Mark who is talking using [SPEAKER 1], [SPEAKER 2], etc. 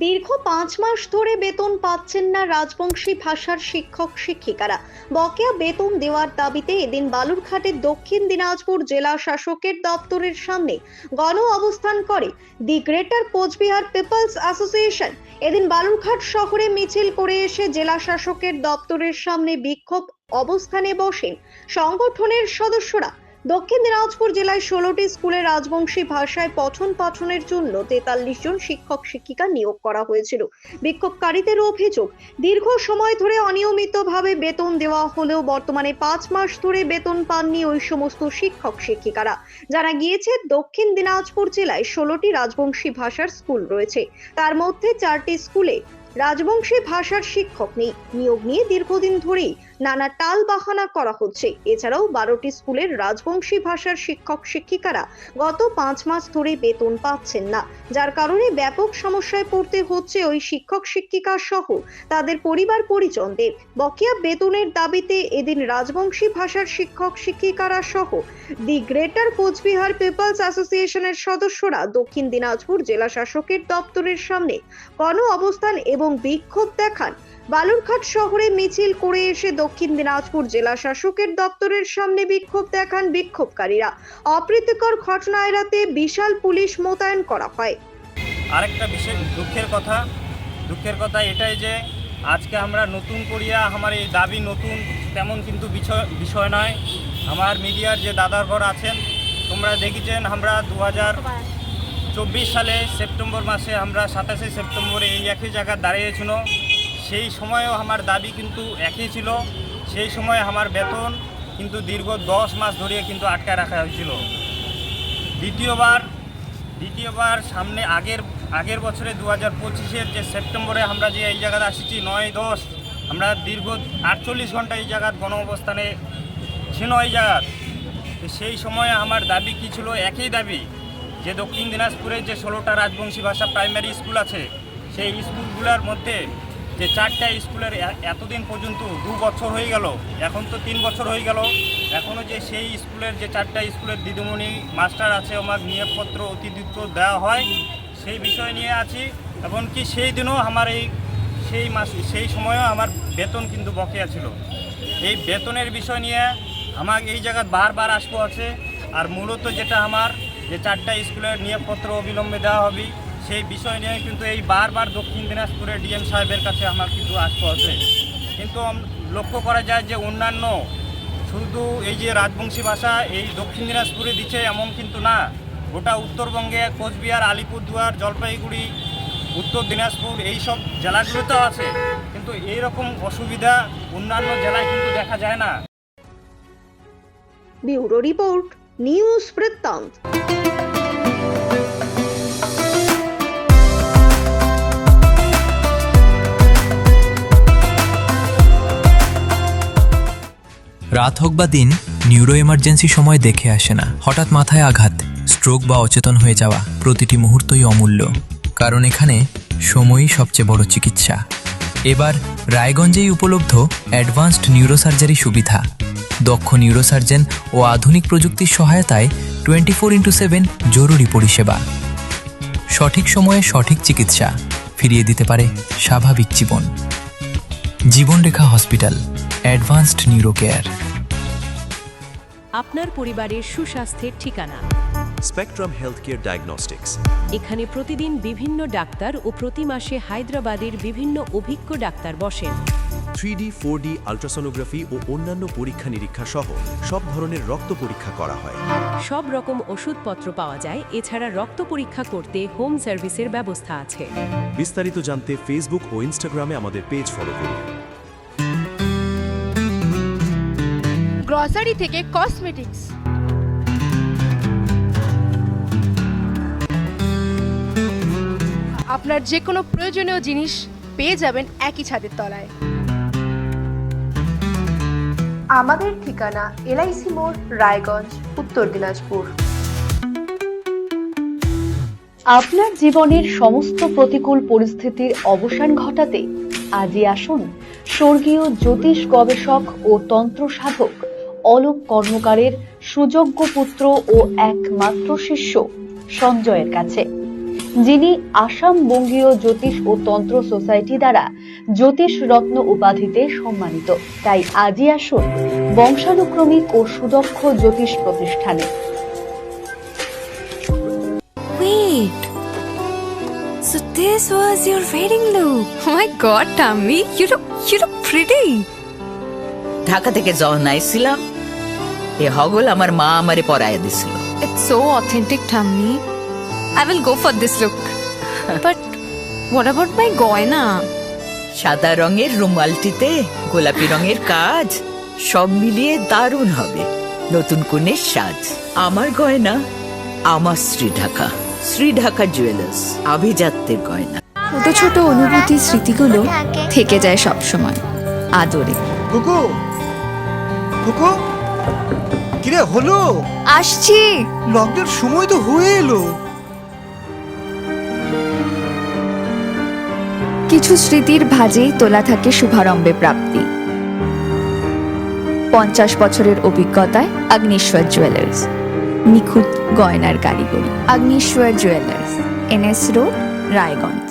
[SPEAKER 1] দীর্ঘ 5 মাস ধরে বেতন পাচ্ছেন না রাজবংশী ভাষার শিক্ষক শিক্ষিকারা। বকেয়া বেতন দেওয়ার দাবিতে এদিন বালুরঘাটের দক্ষিণ দিনাজপুর জেলা শাসকের দপ্তরের সামনে গণ অবস্থান করে the greater Cooch Behar peoples association. এদিন বালুরঘাট শহরে মিছিল করে এসে জেলা শাসকের দপ্তরের সামনে বিক্ষোভ অবস্থানে বসেন সংগঠনের সদস্যরা। দক্ষিণ দিনাজপুর জেলায় 16টি স্কুলে রাজবংশী ভাষায় পঠন পাঠনের জন্য 43 জন শিক্ষক শিক্ষিকা নিয়োগ করা হয়েছিল। বিক্ষোভকারীদের অভিযোগ, দীর্ঘ সময় ধরে অনিয়মিতভাবে বেতন দেওয়া হলেও বর্তমানে 5 মাস ধরে বেতন পাননি ওই সমস্ত শিক্ষক শিক্ষিকারা। জানা গিয়েছে, দক্ষিণ দিনাজপুর জেলায় 16টি রাজবংশী ভাষার স্কুল রয়েছে, তার মধ্যে 4টি স্কুলে রাজবংশী ভাষার শিক্ষক নেই। নিয়োগ নিয়ে দীর্ঘদিন ধরেই নানা টাল বাহানা করা হচ্ছে। এছাড়াও 12টি স্কুলের রাজবংশী ভাষার শিক্ষক শিক্ষিকারা গত 5 মাস ধরে বেতন পাচ্ছেন না, যার কারণে ব্যাপক সমস্যায় পড়তে হচ্ছে ওই শিক্ষক শিক্ষিকা সহ তাদের পরিবার পরিজনদের। বকেয়া বেতনের দাবিতে এদিন রাজবংশী ভাষার শিক্ষক শিক্ষিকারা সহ দি গ্রেটার কোচবিহার পিপলস অ্যাসোসিয়েশনের সদস্যরা দক্ষিণ দিনাজপুর জেলা শাসকের দপ্তরের সামনে গণ অবস্থান এবং বিক্ষোভ দেখান। বালুরঘাট শহরে মিছিল করে এসে দক্ষিণ দিনাজপুর জেলা শাসকের দপ্তরের সামনে বিক্ষোভ দেখান বিক্ষোভকারীরা। অপ্রীতিকর ঘটনা এড়াতে বিশাল পুলিশ মোতায়েন করা হয়।
[SPEAKER 2] আরেকটা বিশেষ দুঃখের কথা এটাই যে আজকে আমরা নতুন করিয়া আমার এই দাবি নতুন তেমন কিন্তু বিষয় নয়। আমার মিডিয়ার যে দাদারগড় আছেন, তোমরা দেখেছেন আমরা 2024 সালে সেপ্টেম্বর মাসে আমরা 27শে সেপ্টেম্বরে এই একই জায়গায় দাঁড়িয়েছিল। সেই সময়ও আমার দাবি কিন্তু একই ছিল। সেই সময় আমার বেতন কিন্তু দীর্ঘ 10 মাস ধরে কিন্তু আটকায় রাখা হয়েছিল। দ্বিতীয়বার সামনে আগের বছরে 2025-এর যে সেপ্টেম্বরে আমরা যে এই জায়গায় আসছি 9-10 আমরা দীর্ঘ 48 ঘন্টা এই জায়গার গণ অবস্থানে ছিল এই জায়গার। সেই সময়ে আমার দাবি কি ছিল? একই দাবি যে দক্ষিণ দিনাজপুরে যে 16টা রাজবংশী ভাষা প্রাইমারি স্কুল আছে, সেই স্কুলগুলোর মধ্যে যে 4টা স্কুলের এতদিন পর্যন্ত 2 বছর হয়ে গেল, এখন তো 3 বছর হয়ে গেল, এখনও যে সেই স্কুলের যে 4টা স্কুলের দিদিমণি মাস্টার আছে আমার নিয়োগপত্র অতিরিক্ত দেওয়া হয়, সেই বিষয় নিয়ে আছি। এমনকি সেই দিনও আমার সেই সময়ও আমার বেতন কিন্তু বকেয়া ছিল। এই বেতনের বিষয় নিয়ে আমার এই জায়গায় বারবার আসবো আছে। আর মূলত যেটা আমার যে 4টা স্কুলের নিয়োগপত্র অবিলম্বে দেওয়া হবে, সেই বিষয় নিয়ে কিন্তু এই বারবার দক্ষিণ দিনাজপুরের ডিএম সাহেবের কাছে আমার কিন্তু আসতে হচ্ছে। কিন্তু লক্ষ্য করা যায় যে অন্যান্য শুধু এই যে রাজবংশী ভাষা এই দক্ষিণ দিনাজপুরে দিচ্ছে এমন কিন্তু না, গোটা উত্তরবঙ্গে কোচবিহার, আলিপুরদুয়ার, জলপাইগুড়ি, উত্তর দিনাজপুর এই সব জেলাগুলোতেও আছে, কিন্তু এইরকম অসুবিধা অন্যান্য জেলায় কিন্তু দেখা যায় না।
[SPEAKER 1] ব্যুরো রিপোর্ট, নিউজ বৃত্তান্ত।
[SPEAKER 3] রাত হোক বা দিন, নিউরো এমার্জেন্সি সময় দেখে আসে না। হঠাৎ মাথায় আঘাত, স্ট্রোক বা অচেতন হয়ে যাওয়া, প্রতিটি মুহূর্তই অমূল্য, কারণ এখানে সময়ই সবচেয়ে বড় চিকিৎসা। এবার রায়গঞ্জেই উপলব্ধ অ্যাডভান্সড নিউরোসার্জারি সুবিধা। দক্ষ নিউরোসার্জন ও আধুনিক প্রযুক্তির সহায়তায় 24x7 জরুরি পরিষেবা। সঠিক সময়ে সঠিক চিকিৎসা ফিরিয়ে দিতে পারে স্বাভাবিক জীবন। জীবনরেখা হসপিটাল, অ্যাডভান্সড নিউরো কেয়ার।
[SPEAKER 4] আপনার পরিবারের সুস্বাস্থ্যের ঠিকানা
[SPEAKER 5] স্পেকট্রাম হেলথকেয়ার ডায়াগনস্টিক্স।
[SPEAKER 4] এখানে প্রতিদিন বিভিন্ন ডাক্তার ও প্রতি মাসে হায়দ্রাবাদের বিভিন্ন অভিজ্ঞ ডাক্তার বসেন।
[SPEAKER 5] 3D, 4D আল্ট্রাসোনোগ্রাফি ও অন্যান্য পরীক্ষা নিরীক্ষা সহ সব ধরনের রক্ত পরীক্ষা করা হয়।
[SPEAKER 4] সব রকম ওষুধপত্র পাওয়া যায়। এছাড়া রক্ত পরীক্ষা করতে হোম সার্ভিসের ব্যবস্থা আছে।
[SPEAKER 5] বিস্তারিত জানতে ফেসবুক ও ইনস্টাগ্রামে আমাদের পেজ ফলো করুন।
[SPEAKER 6] গ্রসারি থেকে কসমেটিক্স, আপনার যে কোনো প্রয়োজনীয় জিনিস পেয়ে যাবেন একই ছাদের তলায়।
[SPEAKER 7] আমাদের ঠিকানা এলআইসি মোড়, রায়গঞ্জ, উত্তর দিনাজপুর।
[SPEAKER 1] আপনার জীবনের সমস্ত প্রতিকূল পরিস্থিতির অবসান ঘটাতে আজই আসুন স্বর্গীয় জ্যোতিষ গবেষক ও তন্ত্র সাধক অলোক কর্মকারের সুযোগ্য পুত্র ও একমাত্র শিষ্য সঞ্জয়ের কাছে।
[SPEAKER 8] যিনি আসাম বঙ্গীয় জ্যোতিষ ও তন্ত্র সোসাইটি দ্বারা জ্যোতিষ রত্ন উপাধিতে সম্মানিত। তাই আজই আসুন বংশানুক্রমিক ও সুদক্ষ জ্যোতিষ প্রতিষ্ঠানে।
[SPEAKER 9] Wait. So this was your wedding look. Oh my god, Tammy, you look pretty.
[SPEAKER 10] Dhaka থেকে যখন আইছিলাম এ হগল আমার মা আমারে পরাইয়া দিছিল।
[SPEAKER 9] It's so authentic, Tammy. I will go for this look. But what about my goina?
[SPEAKER 10] সাদা রঙের রুমালটিতে গোলাপি রঙের কাজ, সব মিলিয়ে দারুণ হবে নতুন কনের সাজ। আমার গয়না আমার শ্রী ঢাকা জুয়েলার্স, আভিজাত্যের গয়না।
[SPEAKER 9] ছোট ছোট অনুভূতি স্মৃতিগুলো থেকে যায় সব সময় আদরে।
[SPEAKER 11] কুকু কুকু কিরে হলো?
[SPEAKER 9] আসছি।
[SPEAKER 11] লকডাউন সময় তো হয়ে এলো।
[SPEAKER 9] কিছু স্মৃতির ভাজেই তোলা থাকে শুভারম্ভে প্রাপ্তি। 50 বছরের অভিজ্ঞতায় আগ্নেশ্বর জুয়েলার্স, নিখুঁত গয়নার কারিগরি। Agneshwar jewellers, NS road, Raiganj.